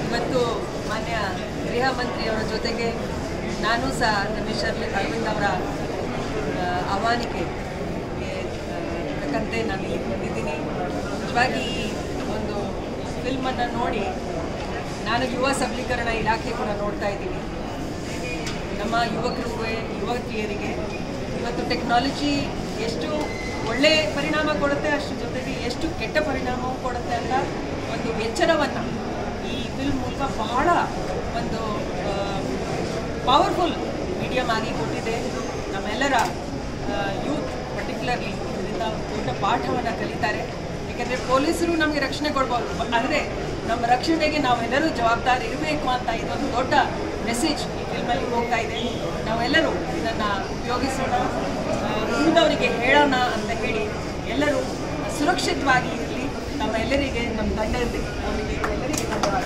ಇವತ್ತು ಮಾನ್ಯ ಗೃಹ ಮಂತ್ರಿಯವರ ಜೊತೆಗೆ ನಾನು ಸಹ ರಮೇಶ್ ಅರವಿಂದ್ ಅವರ ಆಹ್ವಾನಿಕೆ ತಕ್ಕಂತೆ ನಾನು ಇಲ್ಲಿ ಬಂದಿದ್ದೀನಿ. ನಿಜವಾಗಿ ಈ ಒಂದು ಫಿಲ್ಮನ್ನು ನೋಡಿ ನಾನು ಯುವ ಸಬಲೀಕರಣ ಇಲಾಖೆ ಕೂಡ ನೋಡ್ತಾ ಇದ್ದೀನಿ. ನಮ್ಮ ಯುವತಿಯರಿಗೆ ಇವತ್ತು ಟೆಕ್ನಾಲಜಿ ಎಷ್ಟು ಒಳ್ಳೆಯ ಪರಿಣಾಮ ಕೊಡುತ್ತೆ, ಅಷ್ಟರ ಜೊತೆಗೆ ಎಷ್ಟು ಕೆಟ್ಟ ಪರಿಣಾಮವೂ ಕೊಡುತ್ತೆ ಅಂತ ಒಂದು ಎಚ್ಚರವನ್ನು ಈ ಫಿಲ್ಮ್ ಮೂಲಕ ಬಹಳ ಒಂದು ಪವರ್ಫುಲ್ ಮೀಡಿಯಮ್ ಆಗಿ ಕೊಟ್ಟಿದೆ. ನಮ್ಮೆಲ್ಲರ ಯೂತ್ ಪರ್ಟಿಕ್ಯುಲರ್ಲಿ ಇದರಿಂದ ದೊಡ್ಡ ಪಾಠವನ್ನು ಕಲಿತಾರೆ. ಯಾಕೆಂದರೆ ಪೊಲೀಸರು ನಮಗೆ ರಕ್ಷಣೆ ಕೊಡ್ಬೋದು, ಆದರೆ ನಮ್ಮ ರಕ್ಷಣೆಗೆ ನಾವೆಲ್ಲರೂ ಜವಾಬ್ದಾರಿ ಇರಬೇಕು ಅಂತ ಇದೊಂದು ದೊಡ್ಡ ಮೆಸೇಜ್ ಈ ಫಿಲ್ಮಲ್ಲಿ ಹೋಗ್ತಾ ಇದೆ. ನಾವೆಲ್ಲರೂ ಇದನ್ನು ಉಪಯೋಗಿಸೋಣ, ಮುಂದವರಿಗೆ ಹೇಳೋಣ ಅಂತ ಹೇಳಿ ಎಲ್ಲರೂ ಸುರಕ್ಷಿತವಾಗಿ ಇರಲಿ. ನಮ್ಮ ಎಲ್ಲರಿಗೆ ನಮ್ಮ ತಂಡದಲ್ಲಿ ಅವರಿಗೆ ಎಲ್ಲರಿಗೆ ಧನ್ಯವಾದ.